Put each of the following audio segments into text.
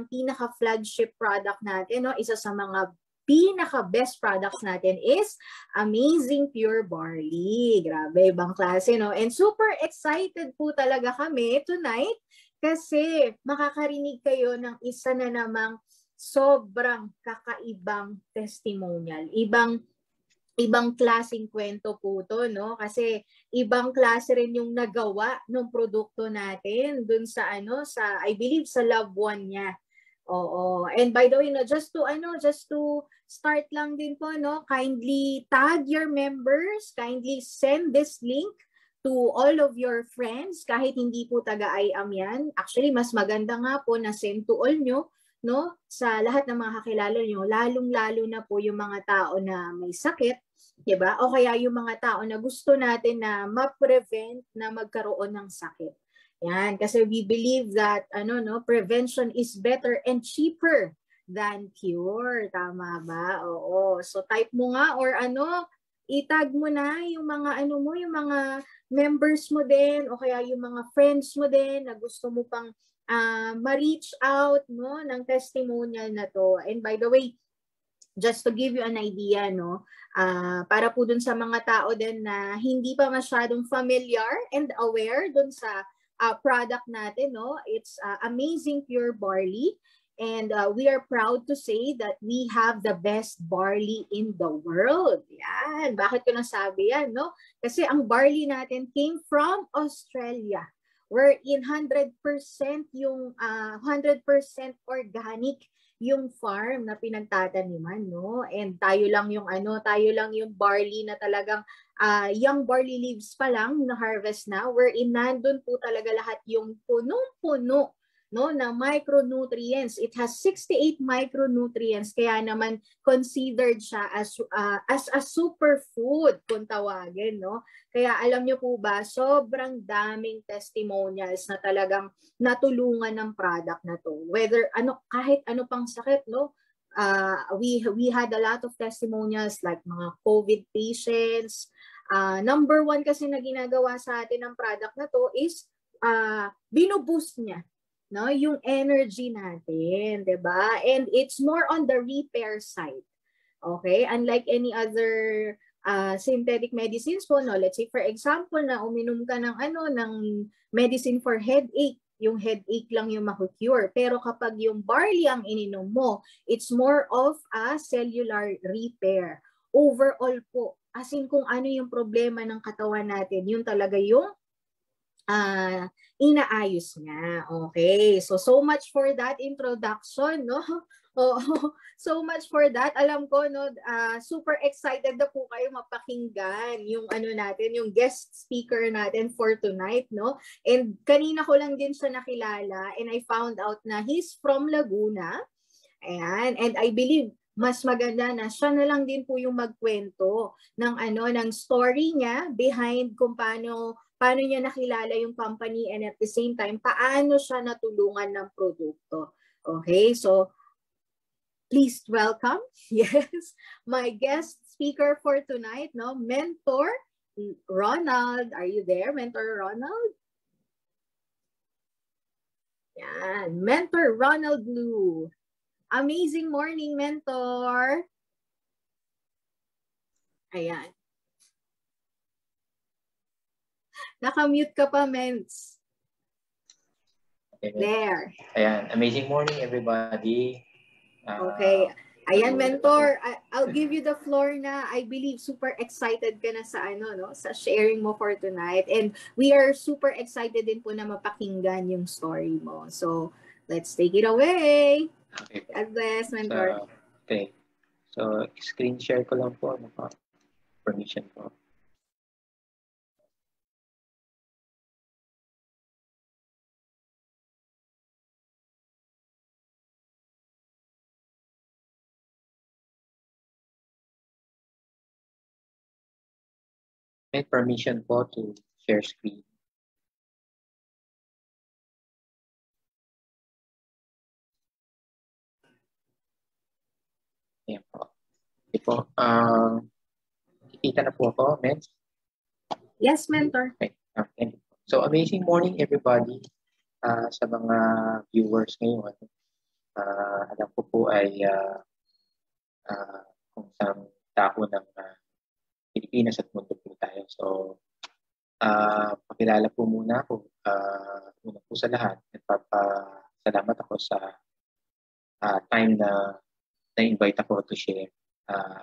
pinaka-flagship product natin, no? Isa sa mga pinaka-best products natin is Amazing Pure Barley. Grabe, ibang klase, no? And super excited po talaga kami tonight kasi makakarinig kayo ng isa na namang sobrang kakaibang testimonial. Ibang klaseng kwento po to, no? Kasi ibang klase rin yung nagawa ng produkto natin dun sa I believe sa loved one niya. Oo. And by the way, no, just to start lang din po, no, kindly tag your members, kindly send this link to all of your friends kahit hindi po taga-IAM yan. Actually, mas maganda nga po na send to all nyo, no, sa lahat ng mga kakilala nyo, lalong-lalo na po yung mga tao na may sakit, diba? O kaya yung mga tao na gusto natin na ma-prevent na magkaroon ng sakit. Yan, kasi we believe that prevention is better and cheaper than cure. Tama ba? Oo. So type mo nga or itag mo na yung mga yung mga members mo din o kaya yung mga friends mo din na gusto mo pang ma-reach out, no, ng testimonial na to. And by the way, just to give you an idea, no, para po dun sa mga tao din na hindi pa masyadong familiar and aware dun sa product natin, no, it's Amazing Pure Barley. And we are proud to say that we have the best barley in the world. Yan. Bakit ko nasabi yan, no? Kasi ang barley natin came from Australia. We're in 100% yung 100% organic yung farm na pinagtataniman, no? And tayo lang yung barley na talagang young barley leaves pa lang na harvest na. Wherein nandun po talaga lahat yung punong-puno, no, na micronutrients. It has 68 micronutrients, kaya naman considered siya as a superfood kung tawagin, no. Kaya alam niyo po ba, sobrang daming testimonials na talagang natulungan ng product na to. Whether kahit ano pang sakit, no. We had a lot of testimonials like mga COVID patients. Number one kasi na ginagawa sa atin ng product na to is binuboost niya, no, yung energy natin, 'di ba? And it's more on the repair side. Okay? Unlike any other synthetic medicines po, no, let's say for example na uminom ka ng medicine for headache, yung headache lang yung maku-cure. Pero kapag yung barley ang ininom mo, it's more of a cellular repair. Overall po, as in kung ano yung problema ng katawan natin, yun talaga yung inaayos niya. Okay. So much for that introduction, no? So much for that. Alam ko, no, super excited na po kayo mapakinggan yung natin, yung guest speaker natin for tonight, no? And kanina ko lang din siya nakilala and I found out na he's from Laguna. Ayan. And I believe mas maganda na siya na lang din po yung magkwento ng ng story niya behind kung paano niya nakilala yung company and at the same time, paano siya natulungan ng produkto. Okay, so please welcome, yes, my guest speaker for tonight, no, Mentor Ronald. Are you there, Mentor Ronald? Yan, Mentor Ronald Blue. Amazing morning, Mentor. Ayan. Naka-mute ka pa, Mens. Okay. There. Ayan. Amazing morning, everybody. Okay. Ayan, Mentor. I'll give you the floor na. I believe super excited ka na sa sa sharing mo for tonight. And we are super excited din po na mapakinggan yung story mo. So, let's take it away. Okay. God bless, Mentor. Okay. So, screen share ko lang po. Permission ko. May permission po to share screen. Ayan po. Okay po. Kikita na po ako, Mens? Yes, Mentor. Okay. Thank you. So, amazing morning, everybody. Sa mga viewers ngayon. Alam ko po ay kung saan dako ng Pilipinas at mundo po tayo. So, pakilala po muna ako. Una po sa lahat, nagpapasalamat ako sa time na na-invite ako to share.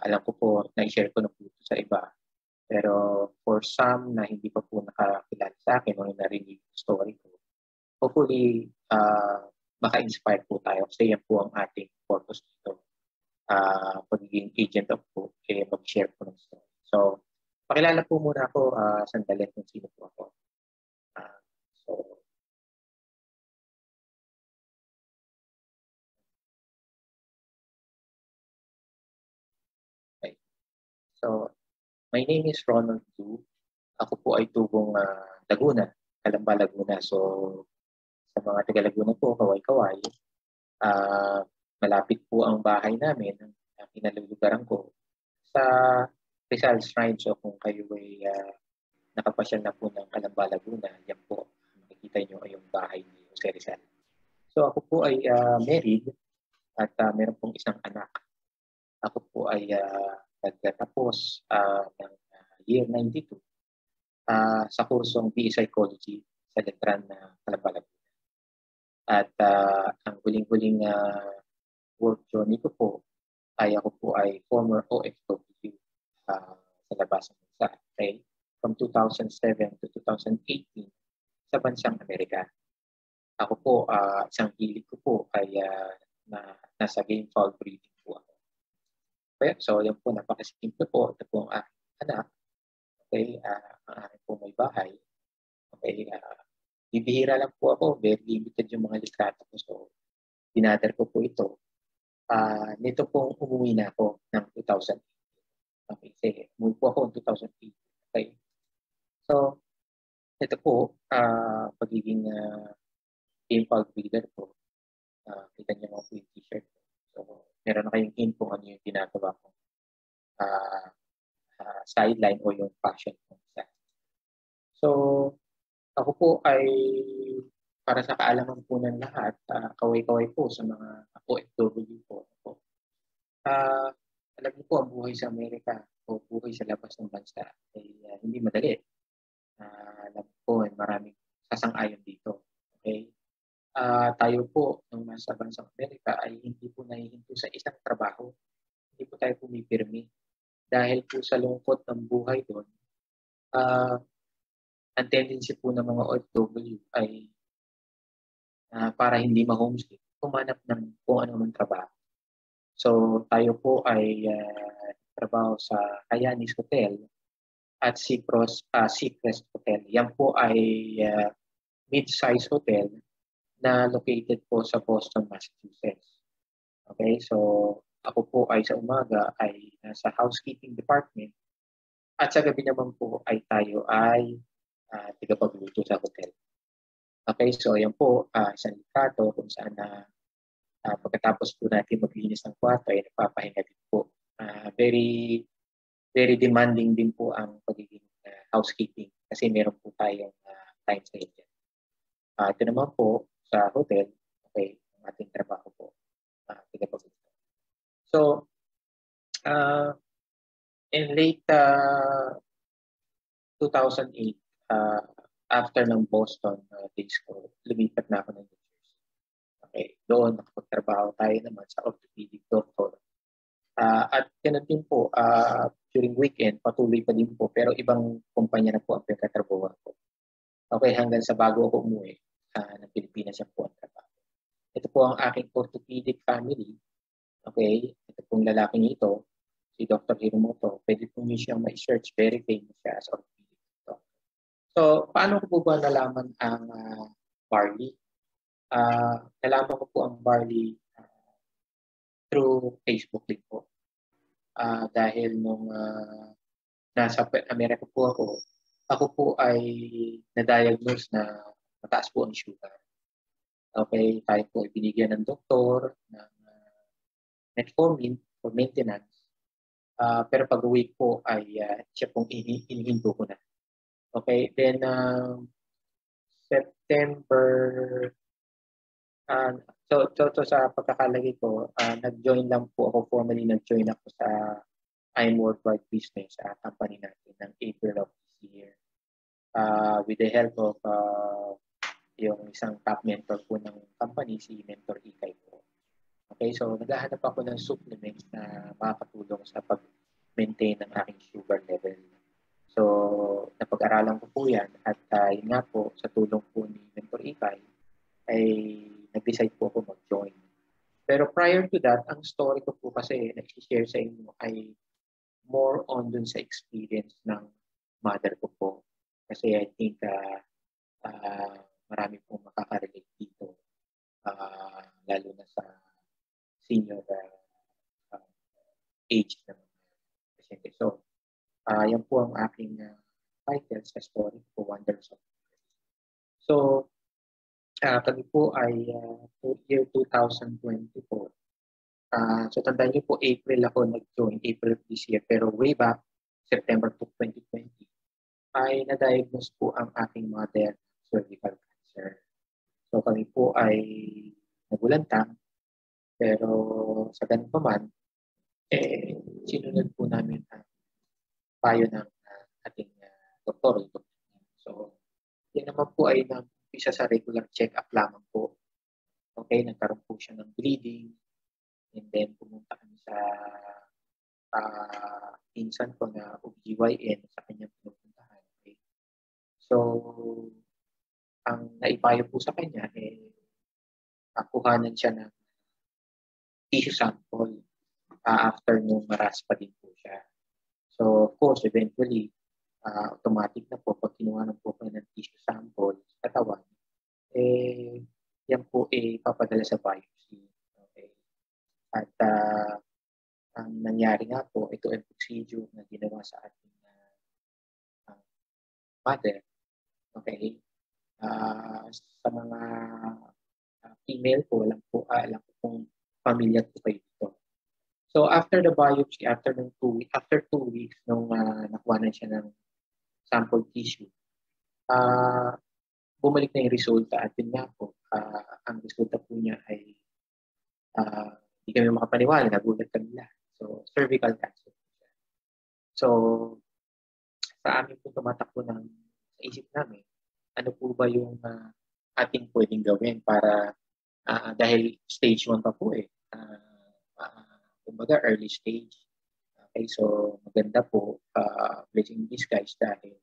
Alam ko po, na-share ko na po sa iba. Pero for some na hindi pa po nakakilala sa akin o narinig yung story ko, hopefully, maka-inspire po tayo kasi yan po ang ating purpose dito. Pagiging agent of hope, mag-share po ng story. So, pakilala po muna ako sandali kung sino po ako. So, my name is Ronald Du. Ako po ay tubong Laguna, Calamba, Laguna. So, sa mga taga Laguna po, kaway-kaway, malapit po ang bahay namin, ang kinalulugaran ko, sa Rizal Shrine. So, kung kayo ay nakapasyal na po ng Calamba, Laguna, yan po, makikita nyo ay yung bahay ni Jose Rizal. So, ako po ay married at meron pong isang anak. Ako po ay nagtatapos ng year 92 sa kursong BE Psychology sa Letran na Calamba, Laguna. At ang huling-huling work journey ko po ay ako po ay former OFW sa labas ng bansa. Okay? From 2007 to 2018 sa bansang Amerika. Ako po, isang hilig ko po ay nasa game fowl breeding po ako. Okay? So, yan po, napakasimple po. Ito po ang aking anak. Okay? Ang aking po may bahay. Okay? Bibihira lang po ako. Very limited yung mga litrato ko. So, dinadar ko po ito. Nito pong umuwi na ako ng 2008. Okay, sige. Umuwi po ako ng 2008. Okay. So, ito po, pagiging game fowl breeder po. Kita niyo mga po yung t-shirt. So, meron na kayong hint kung ano yung ginagawa ko. Sideline o yung passion ko. So, ako po ay para sa kaalaman po ng lahat, kaway-kaway po sa mga OFW po. Alam niyo po, ang buhay sa Amerika o buhay sa labas ng bansa ay hindi madali. Alam po, ay maraming sasang-ayon dito. Okay? Tayo po, nung nasa bansang Amerika, ay hindi po nahihinto sa isang trabaho. Hindi po tayo pumipirmi. Dahil po sa lungkot ng buhay doon, ang tendency po ng mga OFW ay para hindi ma-homesick, humanap ng kung ano man trabaho. So, tayo po ay trabaho sa Hyannis Hotel at Seacrest Hotel. Yan po ay mid-size hotel na located po sa Boston, Massachusetts. Okay, so ako po ay sa umaga ay nasa housekeeping department at sa gabi naman po ay tayo ay tigapagluto sa hotel. Okay, so yan po, isang litrato kung saan pagkatapos po natin maglinis ng kwarto ay nagpapahinga din po. Very demanding din po ang pagiging housekeeping kasi meron po tayong time sa ito. Ito naman po sa hotel, okay, ang ating trabaho po. So, in late 2008, after ng Boston days ko, lumipat na ako ng New Jersey. Okay, doon nakapagtrabaho tayo naman sa orthopedic doctor. At ganun din po, during weekend, patuloy pa din po, pero ibang kumpanya na po ang pagkatrabaho ko. Okay, hanggang sa bago ako umuwi ng Pilipinas ang po ang trabaho. Ito po ang aking orthopedic family. Okay, ito pong lalaking ito, si Dr. Hiromoto. Pwede po niyo siyang ma-search, very famous siya as orthopedic doctor. So, paano ko po ba nalaman ang barley? Nalaman ko po ang barley through Facebook din po. Dahil nung nasa Amerika po ako po ay na-diagnose na mataas po ang sugar. Okay, tayo po ay binigyan ng doktor ng metformin for maintenance. Pero pag-uwi po ay siya pong inihinto ko na. Okay, then September Uh, so sa pagkakalagay ko, nag-join lang po ako, formally nag-join ako sa I'm Worldwide Business company natin ng April of this year. With the help of yung isang top mentor po ng company, si Mentor Ikay po. Okay, so naghahanap ako ng supplements na makakatulong sa pag-maintain ng aking sugar level. So, napag-aralan ko po yan at yun nga po, sa tulong po ni Mentor Ikay, ay nag-decide po ako mag-join. Pero prior to that, ang story ko po kasi nag-share sa inyo ay more on dun sa experience ng mother ko po. Kasi I think marami pong makaka-relate dito, lalo na sa senior age ng pasyente. So, yan po ang aking title sa story po, Wonders of Life. So, kami po ay year 2024. So, tandaan niyo po, April ako nag-join, April this year. Pero way back, September 2020, ay na-diagnose po ang aking mother cervical cancer. So, kami po ay nagulantang. Pero sa ganun pa man, sinunod po namin ang payo ng ating doktor. So, yan naman po ay isa sa regular check-up lamang po. Okay, nagkaroon po siya ng bleeding. And then, pumunta kami sa pinsan ko na OBGYN sa kanyang pinupuntahan. Okay? So, ang naipayo po sa kanya, kuhanan siya ng tissue sample after nung maraspa din po siya. So, of course, eventually, automatic na po, pag kinuha na po kayo ng tissue sample sa katawan, yan po papadala sa biopsy. Okay? At ang nangyari nga po, ito ay procedure na ginawa sa ating mother. Okay? Sa mga female po, alam ko kung familiar po kayo dito. So after the biopsy, after 2 weeks nung nakuha na siya ng sample tissue, bumalik na yung resulta at yun nga po, ang resulta po niya ay hindi kami makapaniwala, nagulat kami lahat. So cervical cancer. So sa amin po tumatakbo sa isip namin, ano po ba yung ating pwedeng gawin para dahil stage 1 pa po kumbaga early stage. Okay, so maganda po, blessing in disguise dahil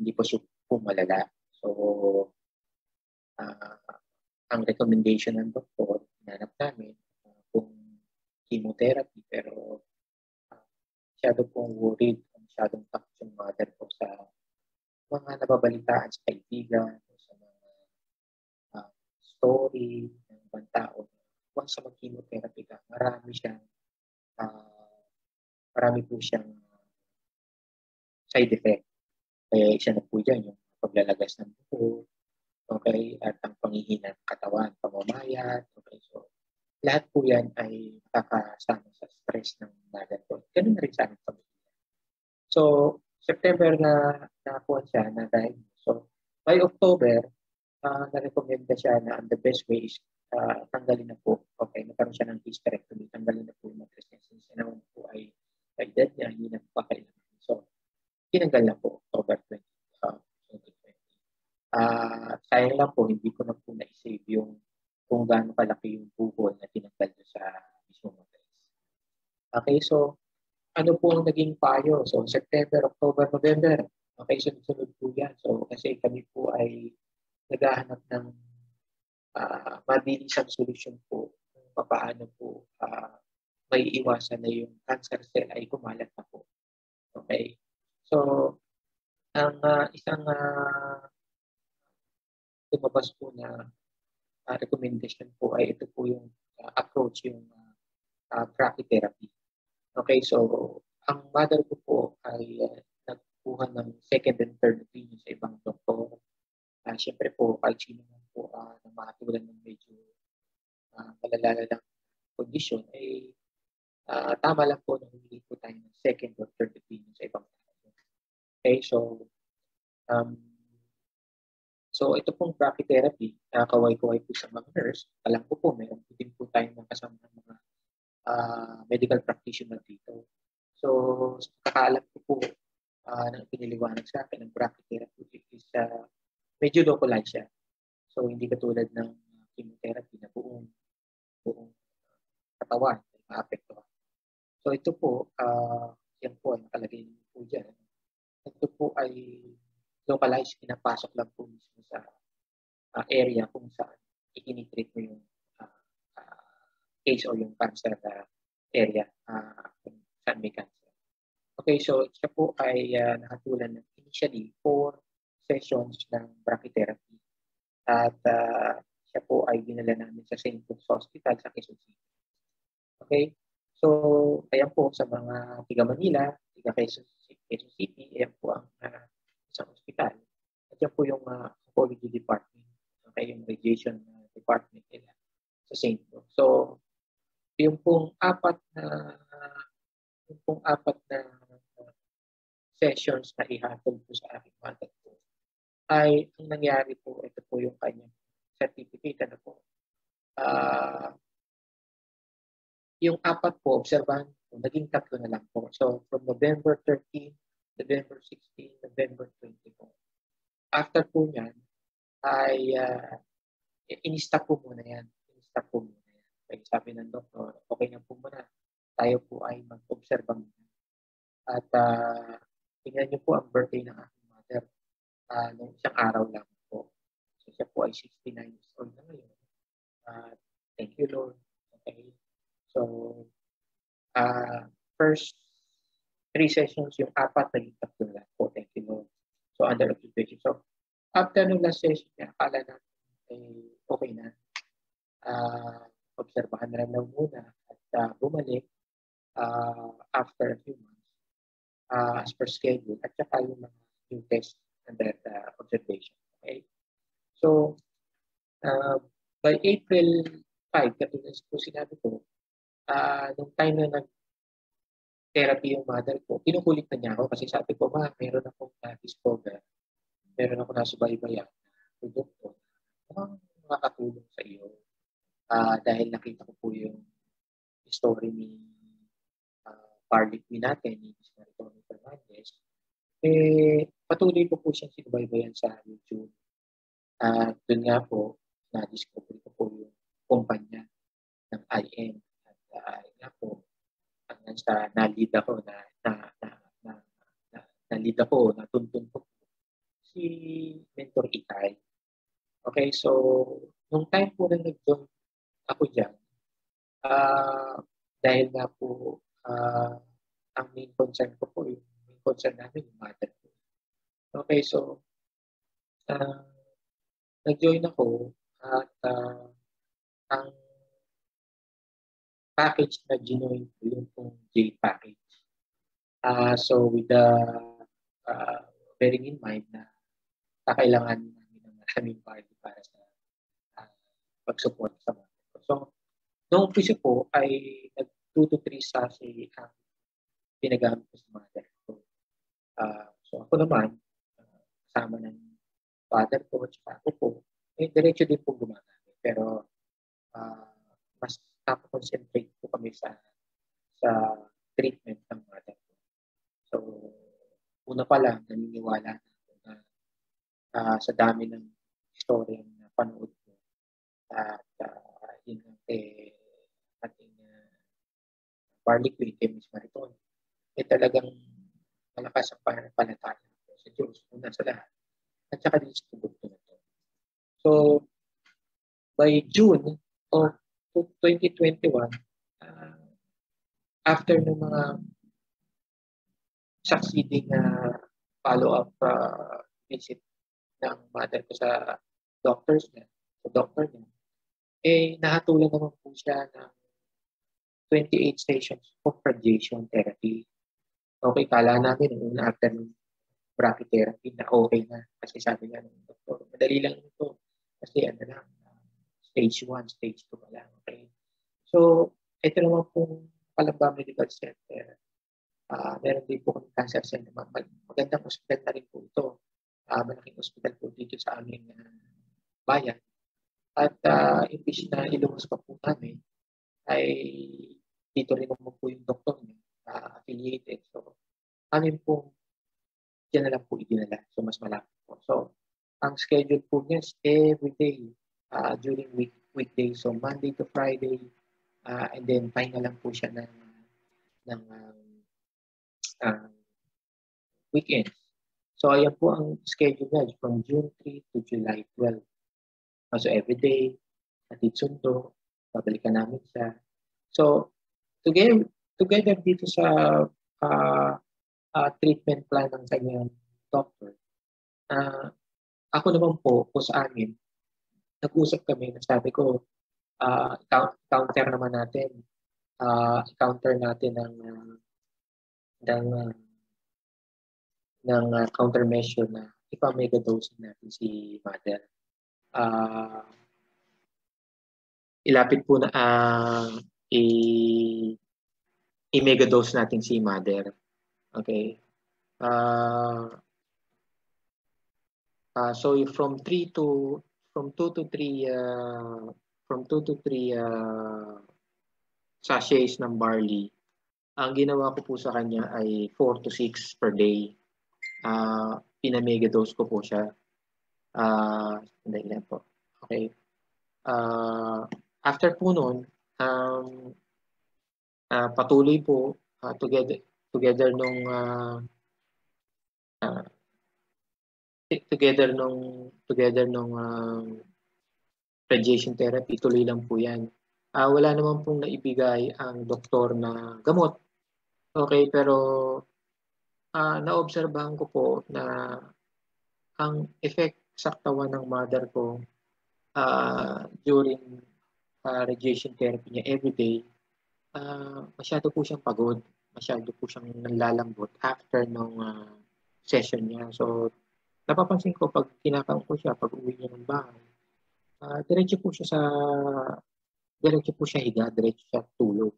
hindi po siya po malala. So, ang recommendation ng doktor, hinanap namin kung chemotherapy, pero masyado pong worried, masyadong takot yung mother ko sa mga nababalitaan sa kaibigan, sa mga story ng ibang tao. Once sa mag-chemotherapy ka, marami po siyang side effect. Kaya isa na po dyan yung paglalagas ng buho, okay, at ang panghihina ng katawan, pamamayat, okay, so lahat po yan ay nakakasama sa stress ng mother ko. Ganun na rin sa aming pamilya. So, September na nakakuha siya na diagnose. So, by October, na-recommend na siya na the best way is tanggalin na po. Okay, nagkaroon siya ng hysterectomy, tanggalin na po yung matresya. Since naman po ay dead niya, hindi na po kailangan. So, tinanggal na po October 2020. Sayang lang po, hindi ko na po na-save yung kung gaano kalaki yung bukol na tinanggal doon sa mismo matres. Okay, so ano po ang naging payo? So September, October, November. Okay, sunod-sunod po yan. So kasi kami po ay naghahanap ng mabilisang solusyon po kung paano po may iwasan na yung cancer cell ay kumalat na po. Okay, so ang isang lumabas po na recommendation po ay ito po yung approach, yung brachytherapy. Okay, so ang mother ko po ay nagkuha ng second and third opinion sa ibang doktor. Siyempre po, kahit sino man po na makatulan ng medyo malalala ng kondisyon, ay tama lang po na humingi po tayo ng second or third opinion sa ibang doktor. Okay, so So ito pong brachytherapy, kaway-kaway po sa mga nurse. Alam ko po, meron po din po tayong mga kasama ng mga medical practitioner dito. So, kakaalam ko po nang piniliwanag sa akin ng brachytherapy is medyo localized siya. So, hindi katulad ng chemotherapy na buong katawan ay maapektuhan. So, ito po, yan po ay nakalagay po dyan. Ito po ay localized, pinapasok lang po mismo sa area kung saan i-treat mo yung case o yung cancer area kung saan may cancer. Okay, so siya po ay nakatulan ng initially 4 sessions ng brachytherapy. At siya po ay dinala namin sa St. Luke's Hospital sa Quezon City. Okay, so ayan po sa mga tiga Manila, tiga Quezon City, ayan po ang isang hospital. At yan po yung oncology department, okay, yung radiation department nila sa St. Luke. So, yung pong apat na sessions na ihatod po sa aking mother po ay ang nangyari po, ito po yung kanyang certificate na po. Yung apat po, obserbahan po, naging 3 na lang po. So, from November 13, November 16, November 20 po. After po yan, ay in-stop po muna yan. In-stop po muna yan. Kaya sabi ng doktor, okay na po muna. Tayo po ay mag-obserba muna. At tingnan niyo po ang birthday ng aking mother nung isang araw lang po. So, siya po ay 69 years old na ngayon. Thank you, Lord. Okay. So, first 3 sessions, yung 4 naging 3 lang po. Thank you, Lord. So, under observation. So, after nung last session niya, akala na okay na. Obserbahan na lang muna at bumalik after a few months as per schedule at saka yung mga new test under observation. Okay? So, by April 5, katulad po sinabi ko, nung time na nag-therapy yung mother ko, kinukulit na niya ako kasi sabi ko, meron akong na-discover, meron akong nasubaybayan na produkto na makakatulong sa iyo. Dahil nakita ko po yung story ni Barley Queen natin, ni Ms. Maritoni Fernandez, patuloy ko po siyang sinubaybayan sa YouTube. At doon nga po, na-discover ko po yung kumpanya ng IM. At nga po, hanggang sa nalid ako, natuntun ko si Mentor Itay. Okay, so, nung time po na nag-join ako dyan, dahil nga po, ang main concern ko po, yung main concern namin, yung mother ko. Okay, so, nag-join ako at ang package na ginoin ko yung pong J package. So, with the bearing in mind na kakailangan namin ng maraming party para sa pag-support sa mother ko. So, noong umpisa po ay nag-2 to 3 sachet ang pinagamit ko sa mother ko. So, ako naman, kasama ng father ko at saka ako po, diretso din po gumagamit. Pero, mas nakakonsentrate po kami sa treatment ng mother ko. So, una pa lang, naniniwala na sa dami ng story na panood ko. At yun ang ating Barley Queen, Ms. Maritoni, talagang malakas ang pananampalataya sa Diyos, una sa lahat. At saka din sa produkto na ito. So, by June of 2021, after ng mga succeeding follow-up visit ng mother ko sa doctor niya, nahatulan naman po siya ng 28 sessions of radiation therapy. Okay, kala namin una after ng brachytherapy na okay na. Kasi sabi nga ng doktor, madali lang ito. Kasi stage 1, stage 2 pa lang. Okay? So, ito naman pong Calamba Medical Center. Meron din po kami cancer center. Magandang hospital na rin po ito. malaking ospital po dito sa aming bayan. At imbis na ilungos pa po namin, ay dito rin naman po yung doktor niya, affiliated. So, amin po, dyan na lang po idinala. So, mas malapit po. So, ang schedule po niya is every day during weekdays. So, Monday to Friday. And then, pahinga lang po siya ng weekends. So, ayan po ang schedule niya from June 3 to July 12. So, every day, atid sundo, babalikan namin siya. So, together dito sa treatment plan ng kanyang doctor, ako naman po sa amin, nag-usap kami na sabi ko, counter naman natin, counter natin ng countermeasure na ipa-megadosing natin si mother. Ilapit po na i-megadose natin si mother. Okay. So from 2 to 3 sachets ng barley, ang ginawa ko po sa kanya ay 4 to 6 per day. Pina-megadose ko po siya. Hindi po. Okay. After po nun, patuloy po together nung radiation therapy, tuloy lang po yan. Wala naman pong naibigay ang doktor na gamot. Okay, pero naobserbahan ko po na ang effect sa katawan ng mother ko during radiation therapy niya everyday, masyado po siyang pagod, masyado po siyang nanlalambot after nung session niya. So, napapansin ko pag kinakaon ko siya, pag uwi niya ng bahay, diretso po siya higa, diretso siya tulog.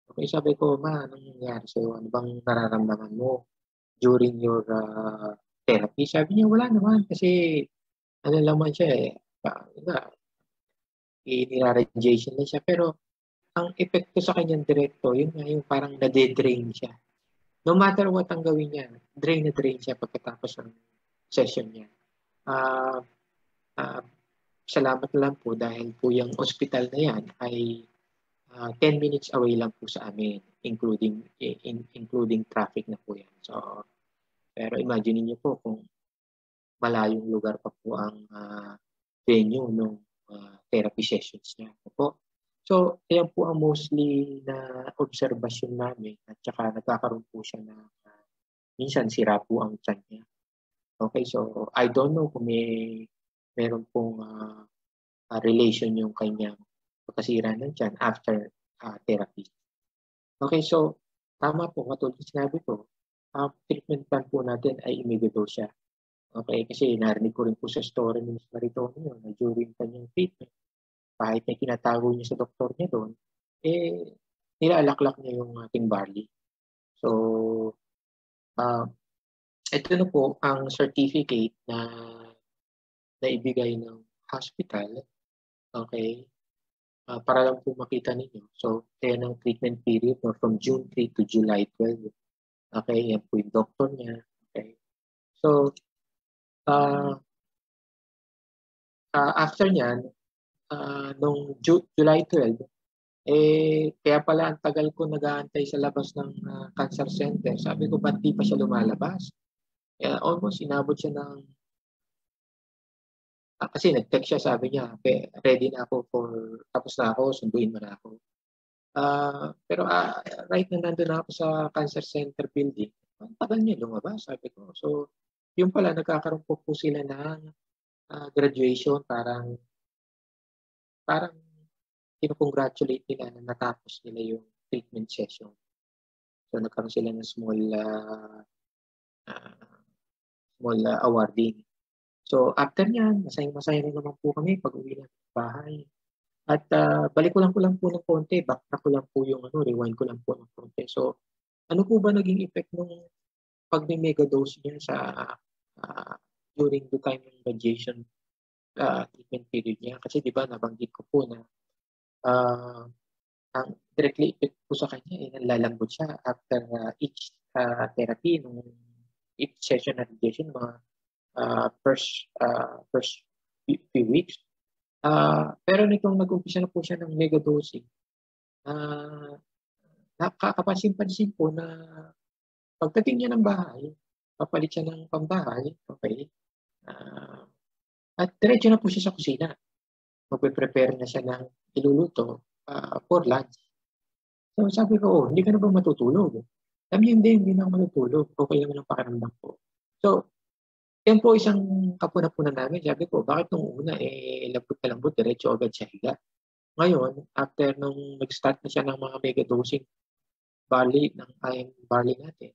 Okay, sabi ko, ma, anong nangyari sa'yo? Ano bang nararamdaman mo during your therapy? Sabi niya, wala naman kasi ano naman siya nira-radiation na siya. Pero ang epekto sa kanyang direkto, yun nga yung parang nade-drain siya. No matter what ang gawin niya, drain na drain siya pagkatapos ng session niya. Salamat lang po dahil po yung hospital na yan ay 10 minutes away lang po sa amin, including traffic na po yan. So, pero imagine niyo po kung malayong lugar pa po ang venue ng therapy sessions niya po. So, yan po ang mostly na obserbasyon namin at saka nagkakaroon po siya na minsan sira po ang tiyan niya. Okay, so I don't know kung meron pong relation yung kanyang pagkasira ng tiyan after therapy. Okay, so tama po, katulad sinabi ko, treatment plan po natin ay i-megadose siya. Okay, kasi narinig ko rin po sa story ni Ms. Maritonio na during kanyang treatment, kahit na tinatago niya sa doktor niya doon, nilalaklak niya yung ating barley. So, ito na po ang certificate na naibigay ng hospital. Okay, para lang po makita ninyo. So, yan ang treatment period from June 3 to July 12. Okay, yan po yung doktor niya. Okay, so, after niyan, nung July 12, kaya pala ang tagal ko nag-aantay sa labas ng cancer center. Sabi ko, ba't di pa siya lumalabas? Almost inabot siya ng kasi nag-text siya, sabi niya, ready na ako tapos na ako, sunduin mo na ako. Pero right na nandun na ako sa cancer center building, ang tagal niya lumabas, sabi ko. So, yung pala, nagkakaroon po sila ng graduation, parang kinukongratulate nila na natapos nila yung treatment session. So, nagkaroon sila ng small awarding. So, after niyan, masaya na naman po kami pag uwi ng bahay. At balik ko lang po ng konti, backtrack ko lang po yung rewind ko lang po ng konti. So, ano po ba naging effect ng pag-megadose niya sa during the time ng radiation treatment period niya. Kasi di ba nabanggit ko po na ang directly effect po sa kanya, nalalambot siya after each therapy, each session ng radiation, mga first few weeks. Pero nitong nag-umpisa na po siya ng megadosing, nakakapansin-pansin po na pagdating niya ng bahay, papalit siya ng pambahay, okay, at diretso na po siya sa kusina. Magpe-prepare na siya ng iluluto for lunch. So sabi ko, hindi ka na ba matutulog? Sabi niya, hindi na ako matutulog. Okay naman ang pakiramdam ko. So, yan po isang kapuna-punan namin. Sabi ko, bakit nung una, lambot na lambot, diretso agad siya higa. Ngayon, after nung nag-start na siya ng mga mega-dosing barley, ng iron barley natin,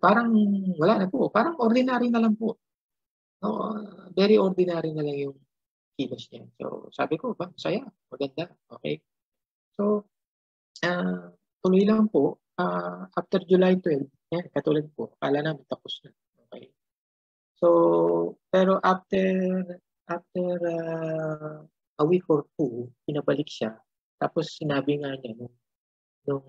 parang wala na po. Parang ordinary na lang po. No, very ordinary na lang yung kilos niya. So, sabi ko, saya, maganda, okay. So, tuloy lang po, after July 12, yan, katulad po, akala namin tapos na, okay. So, pero after a week or two, pinabalik siya, tapos sinabi nga niya, nung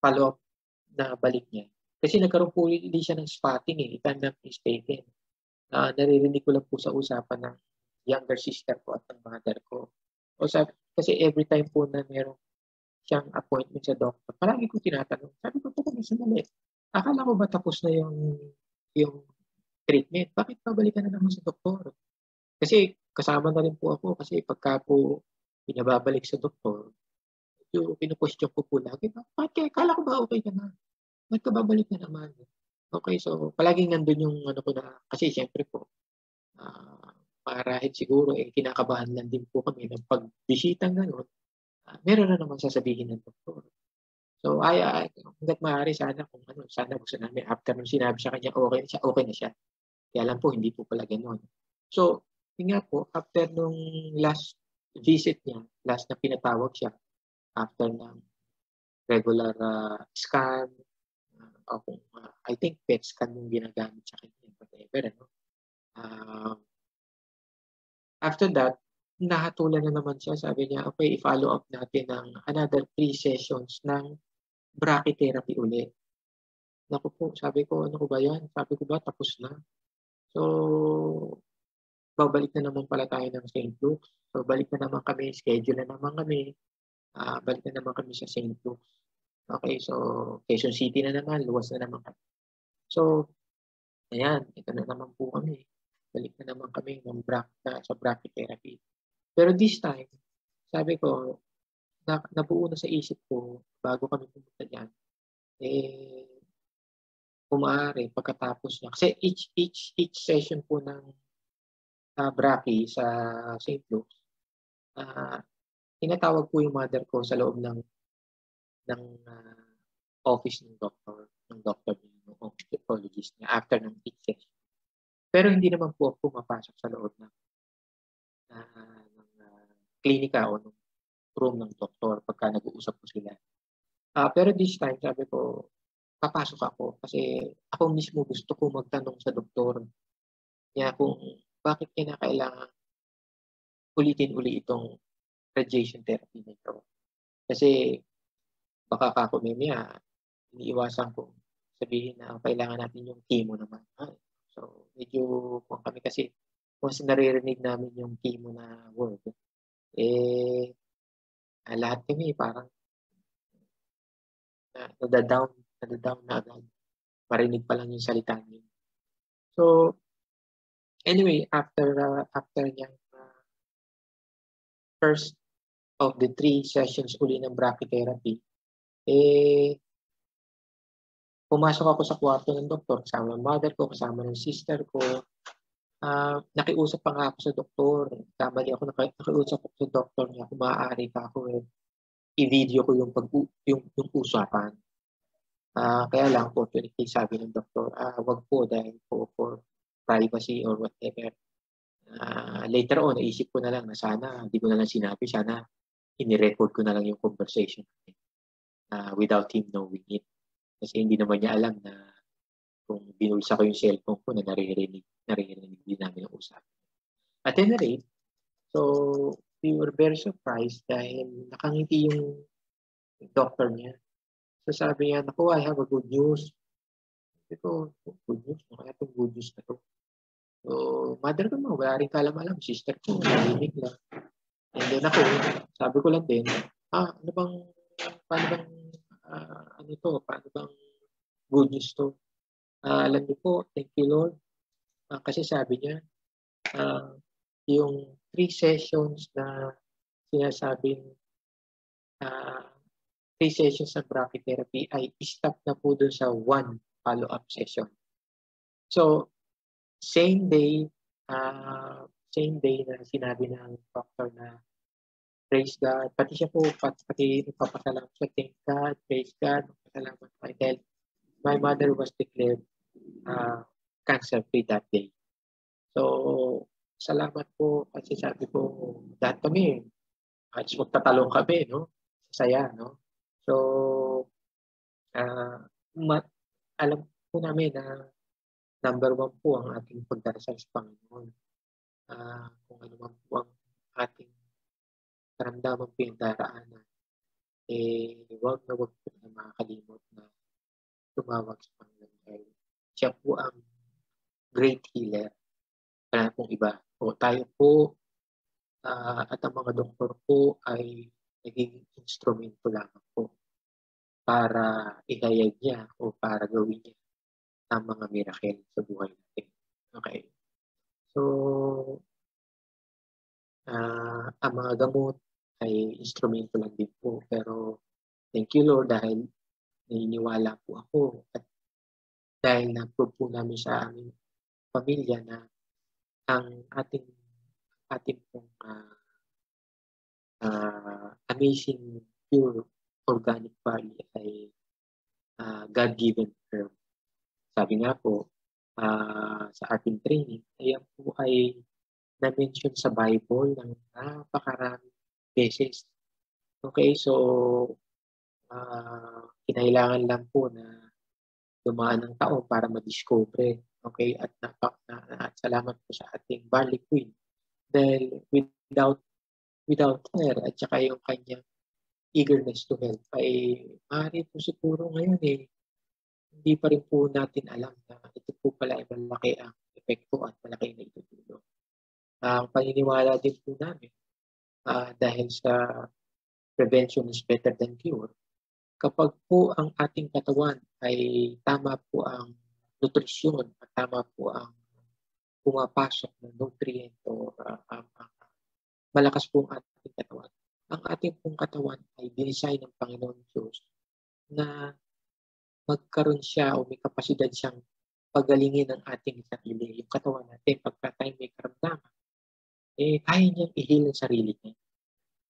follow-up na balik niya, kasi nagkaroon po hindi siya ng spotting if I'm not mistaken. Naririnig ko lang po sa usapan ng younger sister ko at ng mother ko. Kasi every time po na meron siyang appointment sa doctor, palagi ko tinatanong, sabi ko, sandali, akala ko ba tapos na yung treatment? Bakit pabalikan na naman sa doktor? Kasi kasama na rin po ako kasi pagka po pinababalik sa doktor, yung pinu-question ko po lagi, bakit akala ko ba okay ka na? Bakit ka babalik na naman? Okay, so palaging nandun yung ko na, kasi siyempre po, marahil siguro kinakabahan lang din po kami ng pagbisitang gano'n, meron na naman sasabihin ng doktor. So hangga't maaari sana sana gusto namin after nung sinabi sa kanya okay na siya. Kaya lang po hindi po pala gano'n. So yun nga po, after nung last visit niya, last na pinatawag siya, after ng regular scan, I think PET scan yung ginagamit sa kanya, whatever, after that, nahatulan na naman siya. Sabi niya, okay, i-follow up natin ng another 3 sessions ng brachytherapy ulit. Naku po, sabi ko, ano ko ba yan? Sabi ko ba, tapos na? So, babalik na naman pala tayo ng St. Luke's. So, balik na naman kami, schedule na naman kami. Balik na naman kami sa St. Luke's. Okay, so, Quezon City na naman, luwas na naman kami. So, ayan, ito na naman po kami. Balik na naman kami sa brachytherapy. Pero this time, sabi ko, nabuo na sa isip ko, bago kami pumunta dyan, kumari, pagkatapos niya. Kasi each session po ng brachy sa St. Luke's, tinatawag po yung mother ko sa loob ng office ng doktor ng oncologist niya after ng each session. Pero hindi naman po ako pumapasok sa loob ng klinika o ng room ng doktor pagka nag-uusap po sila. Pero this time, sabi ko, papasok ako kasi ako mismo gusto ko magtanong sa doktor niya kung bakit kinakailangan ulitin-uli itong radiation therapy nito. Kasi baka kako mamaya, iniiwasan ko sabihin na kailangan natin yung chemo naman. So, medyo kung kami kasi, once naririnig namin yung chemo na word, lahat kami parang nadadown na agad. Marinig pa lang yung salita niyo. So, anyway, after niyang first of the 3 sessions uli ng brachytherapy, pumasok ako sa kwarto ng doktor, kasama ng mother ko, kasama ng sister ko. Nakiusap pa nga ako sa doktor. Kamali ako nakiusap ako sa doktor niya kung maaari pa ako i-video ko yung usapan. Kaya lang, fortunately, sabi ng doktor, wag po dahil po for privacy or whatever. Later on, naisip ko na lang na sana, hindi ko na lang sinabi, sana inirecord ko na lang yung conversation without him knowing it. Kasi hindi naman niya alam na kung binulsa ko yung cellphone ko na naririnig din namin ang usapan. At any rate, so we were very surprised dahil nakangiti yung doctor niya. So sabi niya, naku, I have a good news. Ito, good news. Kaya itong good news na to. So, mother ko mo, wala rin kalam-alam. Sister ko, narinig lang. And then ako, sabi ko lang din, paano bang good news to? Alam niyo po, thank you Lord. Kasi sabi niya, yung 3 sessions na sinasabing 3 sessions sa brachytherapy ay stop na po dun sa 1 follow-up session. So, same day na sinabi ng doctor na praise God, pati siya po, pati nagpapasalamat siya, thank God, praise God, nagpapasalamat po. Dahil my mother was declared cancer-free that day. So, salamat po kasi sabi ko, dahil kami, magtatalong kami, no? Saya, no? So, alam po namin na number 1 po ang ating pagdarasal sa Panginoon. Kung ano man po ang ating karamdaman pinagdaraanan, huwag na makakalimot na tumawag sa Panginoon. Siya po ang great healer. Kaya pong iba. O tayo po at ang mga doktor po ay naging instrumento lamang po para ihayag niya o para gawin niya ang mga miracle sa buhay natin. Okay. So, ang mga gamot ay instrumento lang din po. Pero thank you Lord dahil naniniwala po ako at dahil na-prove po namin sa aming pamilya na ang ating pong amazing pure organic barley ay God-given herb. Sabi nga po sa ating training, ayan po ay na-mention sa Bible ng napakaraming beses. Okay, so kinailangan lang po na dumaan ng taon para ma-discover. Okay, at salamat po sa ating Barley Queen dahil without her at saka yung kanyang eagerness to help ay maaari po siguro ngayon hindi pa rin po natin alam na ito po pala ay malaki ang epekto at malaki na itutulong. Ang paniniwala din po namin dahil sa prevention is better than cure, kapag po ang ating katawan ay tama po ang nutrisyon at tama po ang pumapasok ng nutrient o malakas po ang ating katawan. Ang ating pong katawan ay dinesign ng Panginoon Diyos na magkaroon siya o may kapasidad siyang pagalingin ang ating sarili. Yung katawan natin, pagka tayo may karamdaman, kaya niyang i-heal ang sarili niya.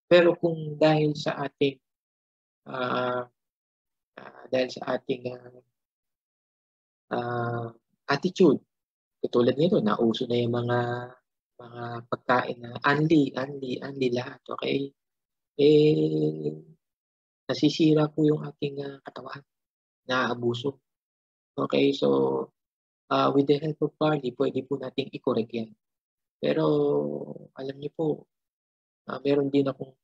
Pero kung dahil sa ating attitude, katulad nito, nauso na yung mga pagkain na unli lahat, okay? Nasisira po yung ating katawan, naaabuso. Okay, so with the help of barley, pwede po nating i-correct yan. Pero alam niyo po, meron din akong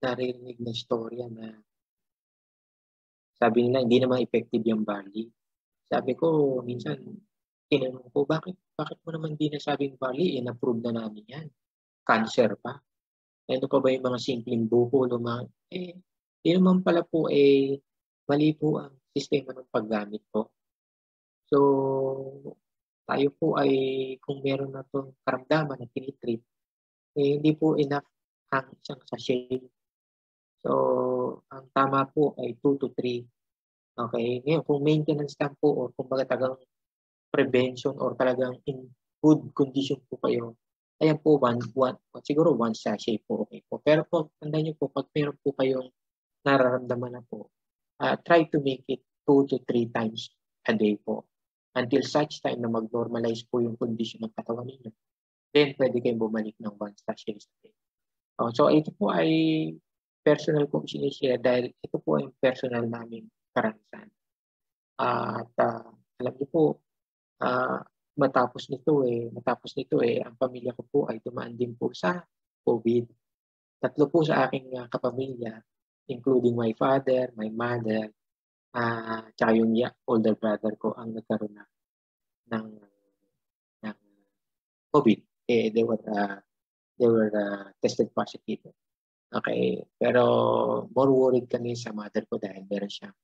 narinig na storya na sabi nila hindi naman effective yung barley. Sabi ko, minsan, tinanong ko, bakit mo naman di nasabing barley? Na-prove na namin yan. Cancer pa. Ano pa ba yung mga simpleng buko? Di naman pala po mali po ang sistema ng paggamit po. So, tayo po ay kung meron na itong karamdaman na tinitreat, hindi po enough ang isang sachet. So, ang tama po ay 2 to 3. Okay? Ngayon, kung maintenance lang po o kung tagang prevention or talagang in good condition po kayo, ayan po, siguro 1 sachet po okay po. Pero po, tandaan niyo po, pag meron po kayong nararamdaman na po, try to make it 2 to 3 times a day po. Until such time na mag-normalize po yung condition ng katawan ninyo. Then, pwede kayong bumalik ng 1 sachet a day. So, ito po ay personal kong sinishare dahil ito po ay personal naming karanasan. At alam niyo po, ah, matapos nito ang pamilya ko po ay dumaan din po sa COVID. 3 po sa aking kapamilya, including my father, my mother, tsaka yung older brother ko ang nagkaroon ng ng COVID. They were tested positive. Okay, pero more worried kami sa mother ko dahil meron siyang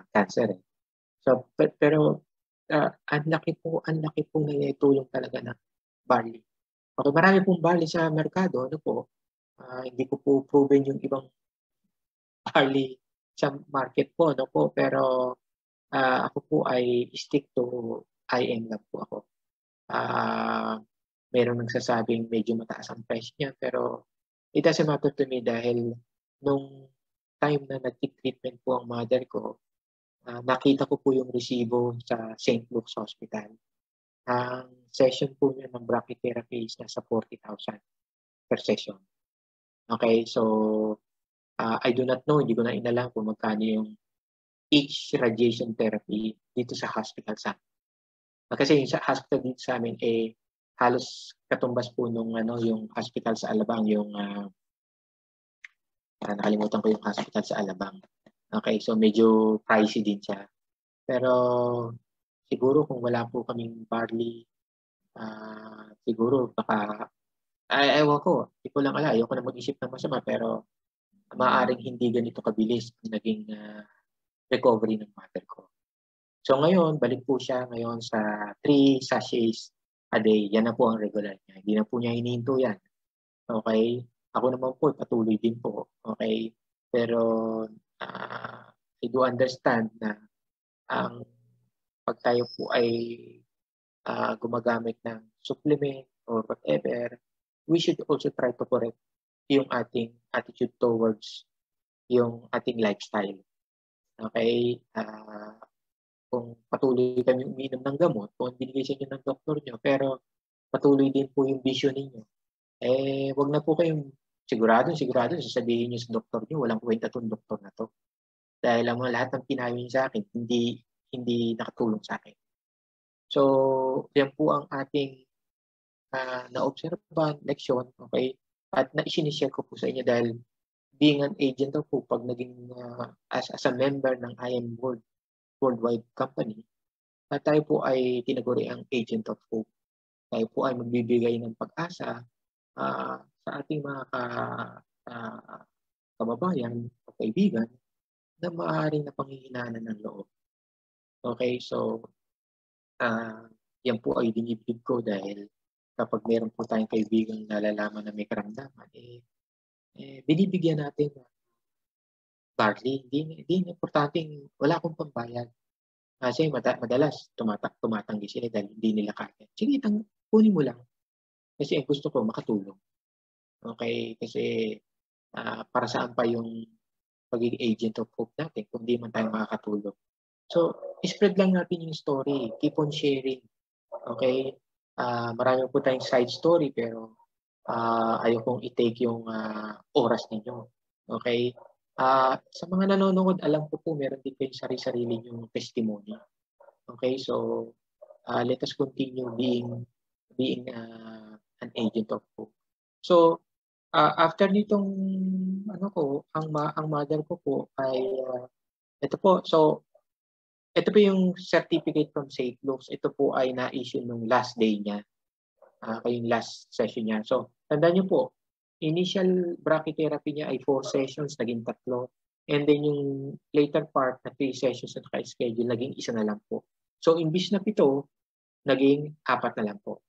cancer. So, pero ang laki po na naitulong talaga ng barley. Okay, marami pong barley sa merkado, ano po, hindi ko po proven yung ibang barley sa market po, ano po, pero ako po ay stick to IM lang po ako. Meron nagsasabing medyo mataas ang price niya, pero it doesn't matter to me dahil nung time na nag-treatment po ang mother ko, nakita ko po yung resibo sa St. Luke's Hospital. Ang session po niya ng brachytherapy is nasa 40,000 per session. Okay, so I do not know, hindi ko na inalam kung magkano yung each radiation therapy dito sa hospital sa kasi yung sa hospital dito sa amin halos katumbas po nung yung hospital sa Alabang, yung nakalimutan ko yung hospital sa Alabang. Okay, so medyo pricey din siya. Pero siguro kung wala po kaming barley, siguro baka ewan ko, hindi ko lang alam, ayoko na mag-isip ng masama, pero maaaring hindi ganito kabilis ang naging recovery ng mother ko. So ngayon, balik po siya ngayon sa 3 sachets a day. Yan na po ang regular niya. Hindi na po niya hinihinto yan. Okay? Ako naman po, patuloy din po. Okay? Pero I do understand na ang pag tayo po ay gumagamit ng supplement or whatever, we should also try to correct yung ating attitude towards yung ating lifestyle. Okay? Kung patuloy kami uminom ng gamot, kung binigay sa inyo ng doktor nyo, pero patuloy din po yung vision ninyo, wag na po kayong sigurado sasabihin nyo sa doktor nyo, walang kwenta itong doktor na to. Dahil ang lahat ng pinayo niya sa akin, hindi nakatulong sa akin. So, yan po ang ating na-obserbahan, leksyon, okay? At na-sinishare ko po sa inyo dahil being an agent po, pag naging as a member ng IM Worldwide Company, tayo po ay tinaguri ang agent of hope. Tayo po ay magbibigay ng pag-asa sa ating mga kababayan o kaibigan na maaaring napanghihinaan ng loob. Okay, so yan po ay dinibdib ko dahil kapag meron po tayong kaibigang nalalaman na may karamdaman, binibigyan natin barley. Hindi importanteng wala akong pambayad. Kasi madalas tumatanggi sila dahil hindi nila kaya. Sige, kunin mo lang. Kasi gusto ko makatulong. Okay? Kasi para saan pa yung pagiging agent of hope natin kung di man tayo makakatulong. So, spread lang natin yung story. Keep on sharing. Okay? Marami po tayong side story pero ayokong i-take yung oras ninyo. Okay? Sa mga nanonood, alam ko po meron din kayong sarili-sarili yung testimony. Okay? So, let us continue being an agent of hope. So, after nitong ang mother ko po ay ito po. So, ito po yung certificate from St. Luke's. Ito po ay na-issue nung last day niya. Yung last session niya. So, tandaan niyo po, initial brachytherapy niya ay 4 sessions, naging 3. And then yung later part na 3 sessions na naka-schedule, naging 1 na lang po. So, imbis na 7, naging 4 na lang po.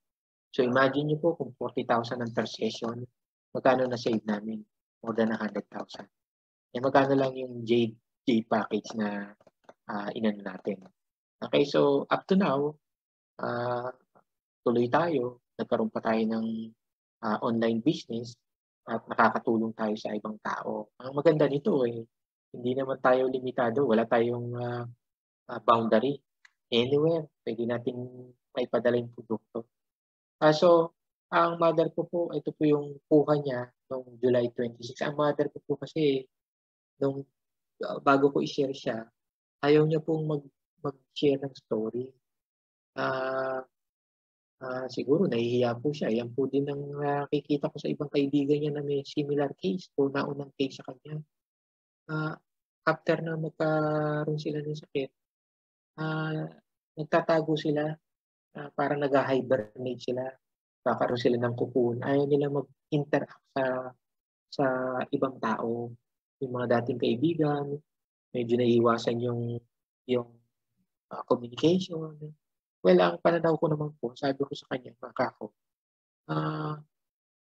So, imagine niyo po kung 40,000 ang per session, magkano na-save namin? More than 100,000. Magkano lang yung Jade package na inano natin. Okay, so up to now, tuloy tayo. Nagkaroon pa tayo ng online business at nakakatulong tayo sa ibang tao. Ang maganda nito hindi naman tayo limitado. Wala tayong boundary. Anywhere, pwede nating maipadala yung produkto. So, ang mother ko po, ito po yung kuha niya noong July 26. Ang mother ko po kasi, bago ko i-share siya, ayaw niya pong mag-share ng story. Siguro nahihiya po siya. Yan po din ang nakikita ko sa ibang kaibigan niya na may similar case o naunang case sa kanya. After na magkaroon sila ng sakit, nagtatago sila, parang nag-hibernate sila, kakaroon sila ng cocoon. Ayaw nila mag-interact sa ibang tao. Yung mga dating kaibigan, medyo naiiwasan yung communication. Well, ang pananaw ko naman po, sabi ko sa kanya, kako,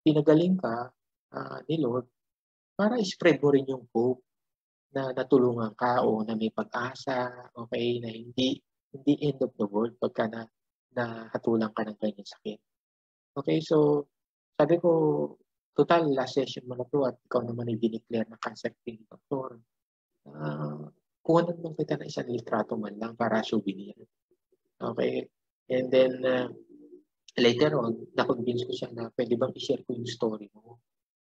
pinagaling ka ni Lord para spread mo rin yung hope na natulungan ka o na may pag-asa, okay, na hindi end of the world pagka nahatulang ka ng ganyan sakit. Okay, so sabi ko, total last session mo na to at ikaw naman ay dineclare na cancer clinic doctor. Kuhanan mo kita na isang litrato man lang para souvenir. Okay, and then later on, na-convince ko siya na pwede bang i-share ko yung story mo.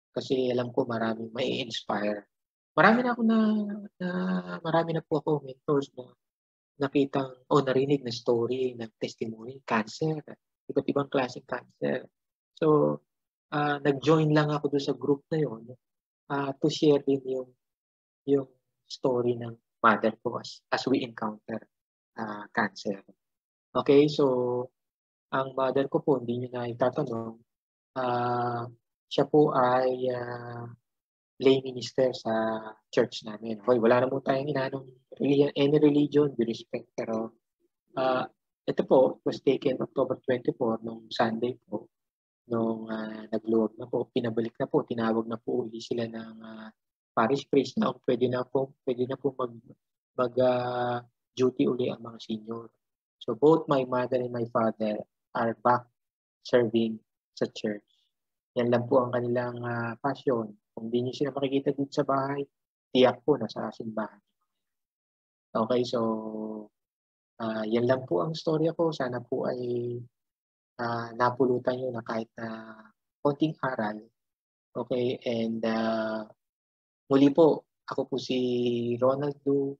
Kasi alam ko maraming may inspire. Marami na po ako mentors na nakitang o narinig na story, ng testimony, cancer, iba't ibang klaseng cancer. So, nag-join lang ako doon sa group na yon to share din yung story ng mother ko as we encounter cancer. Okay, so ang mother ko po, hindi nyo na itatanong, siya po ay lay minister sa church namin. Okay, wala na po tayong inanong any religion, we respect. Pero ito po, it was taken October 24, nung Sunday po, nung nagluwag na po, pinabalik na po, tinawag na po uli sila ng parish priest na pwede na po mag-duty uli ang mga senior. So both my mother and my father are back serving sa church. Yan lang po ang kanilang passion. Kung di niyo sila makikita dito sa bahay, tiyak po nasa simbahan. Okay, so yan lang po ang storya ko. Sana po ay napulutan nyo na kahit na konting aral. Okay, and muli po, ako po si Ronald Du,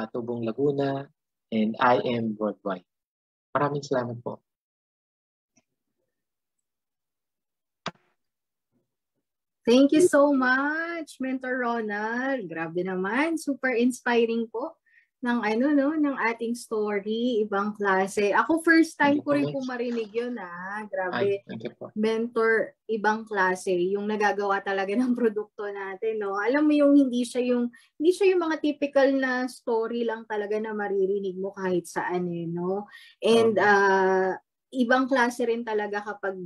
Tubong Laguna, and I am worldwide. Maraming salamat po. Thank you so much, Mentor Ronald. Grabe naman, super inspiring po ng ng ating story, ibang klase. Ako first time ko rin po marinig 'yun Grabe. Mentor, ibang klase, yung nagagawa talaga ng produkto natin, no. Alam mo yung hindi siya yung mga typical na story lang talaga na maririnig mo kahit saan no. And ibang klase rin talaga kapag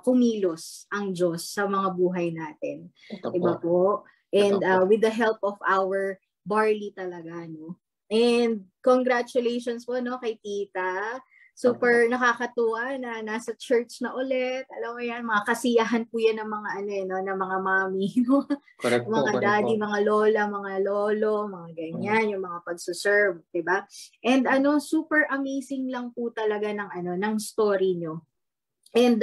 kumilos ang Diyos sa mga buhay natin. Diba po? And with the help of our Barley talaga, no? And congratulations po, no, kay Tita. Super nakakatuwa na nasa church na ulit. Alam mo yan, mga kasiyahan po yan ng mga ng mga mami, no? Correct mga po, daddy, mga lola, mga lolo, mga ganyan, yung mga pagsuserve, 'di ba? And super amazing lang po talaga ng story nyo. And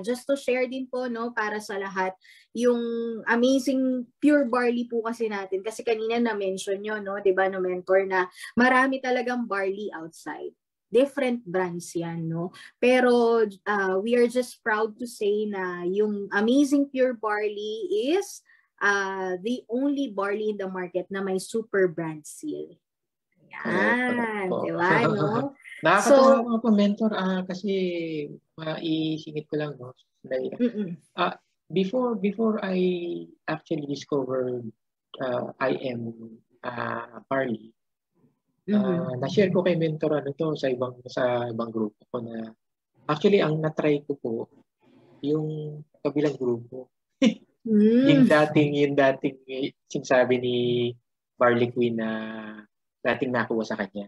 just to share din po, no, para sa lahat, yung amazing pure barley po kasi natin. Kasi kanina na-mention nyo, no, 'di ba, no, Mentor, na marami talagang barley outside. Different brands yan, no? Pero we are just proud to say na yung amazing pure barley is the only barley in the market na may super brand seal. Yan, di ba, no? Nakakatawa mga po, Mentor, kasi maisingit ko lang, no? Before I actually discovered I am barley, na-share ko kay Mentor sa ibang grupo ko na actually ang na-try ko po yung kabilang grupo. Yung dating sinasabi ni Barley Queen na dating nakuha sa kanya.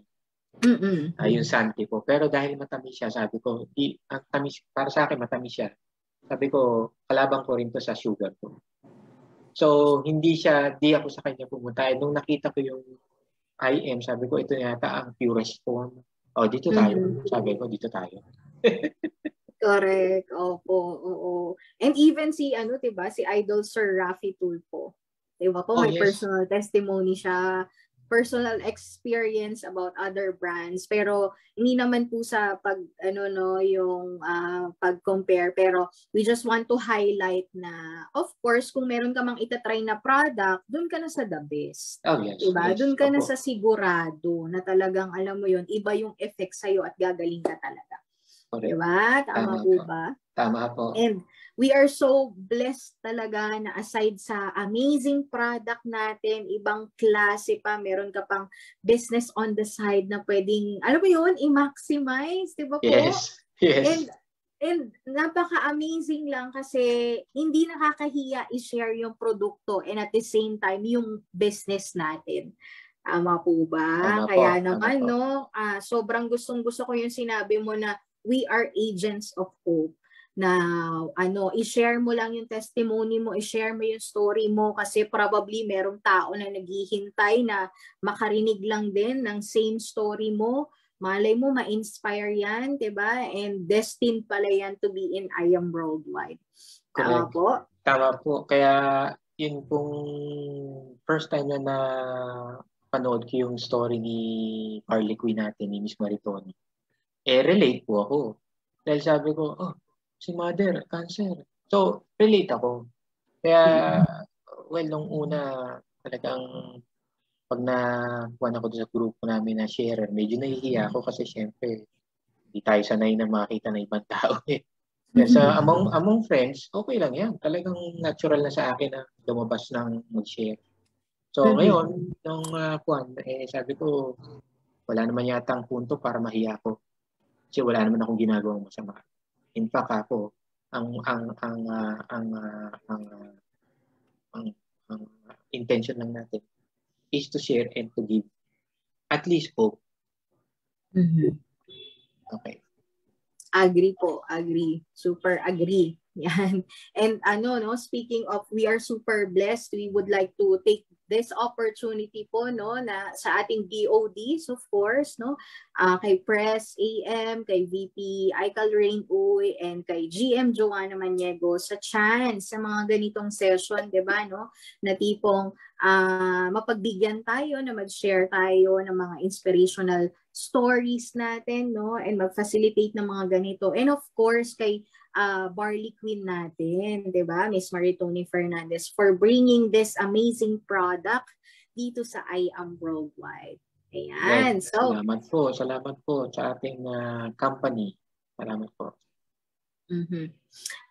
Yung Santi po. Pero dahil matamis siya, sabi ko, para sa akin matamis siya. Sabi ko, kalabang ko rin to sa sugar ko. So, di ako sa kanya pumunta. Nung nakita ko yung I am, sabi ko, ito yata ang purest form. Dito tayo. Sabi ko, dito tayo. Correct. Opo, oo. And even diba, si Idol Sir Raffy Tulfo. Diba po, may personal testimony siya personal experience about other brands, pero hindi naman po sa yung pag-compare, pero we just want to highlight na of course kung meron ka mang itatry na product, dun ka na sa the best. Oh, yes. Diba? Yes. Dun ka na Opo. sa sigurado na talagang alam mo yun, iba yung effect sa'yo at gagaling ka talaga. Correct. Diba? Tama po ba? Tama po. And we are so blessed talaga na aside sa amazing product natin, ibang klase pa, meron ka pang business on the side na pwedeng, alam mo yun, i-maximize, di ba po? Yes. Yes. And napaka-amazing lang kasi hindi nakakahiya i-share yung produkto and at the same time yung business natin. Tama po ba? Tama Kaya po. naman, Tama po. no, sobrang gustong-gusto ko yung sinabi mo na we are agents of hope. Na i-share mo lang yung testimony mo, i-share mo yung story mo kasi probably merong tao na naghihintay na makarinig lang din ng same story mo. Malay mo, ma-inspire yan, diba? And destined pala yan to be in I Am Worldwide. Tama po? Tama po. Kaya yun pong first time na panood ko yung story ni Harley Quinn natin, ni Miss Maritoni. Relate po ako. Dahil sabi ko, si mother, cancer. So, relate ako. Kaya, well, nung una, talagang pag nakuha ako sa grupo namin na sharer, medyo nahihiya ako kasi syempre, hindi tayo sanay na makita na ibang tao eh. Kaya sa among friends, okay lang yan. Talagang natural na sa akin na lumabas ng mag-share. So, ngayon, nung sabi ko, wala naman yata ang punto para mahiya ko. Kasi wala naman akong ginagawang masama. In fact, ako, ang intention lang natin is to share and to give at least hope. Okay. Agree po, agree. Super agree. Yan. And speaking of we are super blessed, we would like to take this opportunity po na sa ating DODs of course kay Press AM, kay VP Aikal Rain Uy, and kay GM Joanna Maniego sa chance sa mga ganitong session, 'di ba na tipong mapagbigyan tayo na mag-share tayo ng mga inspirational stories natin and mag-facilitate ng mga ganito. And of course kay Barley Queen natin, 'di ba? Miss Maritoni Fernandez for bringing this amazing product dito sa I Am Worldwide. Ayan. Yes, So, salamat po sa ating company. Salamat po.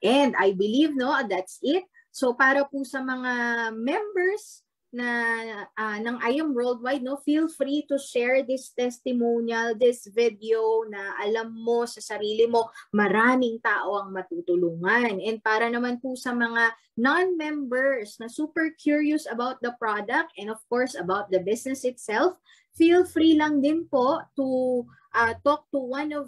And I believe that's it. So para po sa mga members ng I Am Worldwide, feel free to share this testimonial, this video na alam mo sa sarili mo, maraming tao ang matutulungan. And para naman po sa mga non-members na super curious about the product and of course about the business itself, feel free lang din po to talk to one of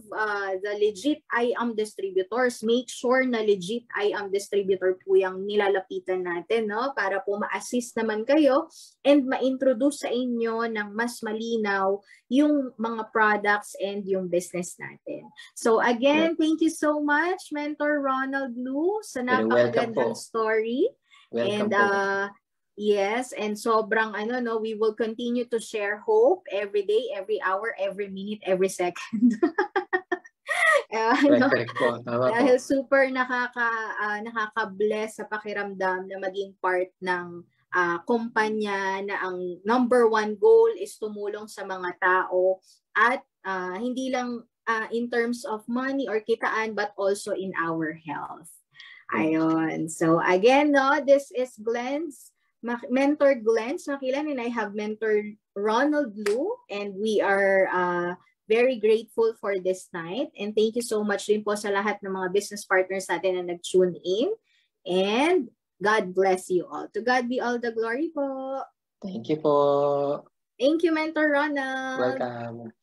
the legit I Am distributors. Make sure na legit I Am distributor po yung nilalapitan natin para po ma-assist naman kayo and ma-introduce sa inyo ng mas malinaw yung mga products and yung business natin. So again, thank you so much, Mentor Ronald Lu, sa napakagandang story. Welcome and yes, and sobrang we will continue to share hope every day, every hour, every minute, every second. Dahil super nakaka-bless sa pakiramdam na maging part ng kumpanya na ang number one goal is tumulong sa mga tao at hindi lang in terms of money or kitaan but also in our health. Ayun. So again, this is Mentor Glenn's Makilan, and I have Mentor Ronald Lu, and we are very grateful for this night. And thank you so much din po sa lahat ng mga business partners natin na nag-tune in. And God bless you all. To God be all the glory po. Thank you po. Thank you, Mentor Ronald. Welcome.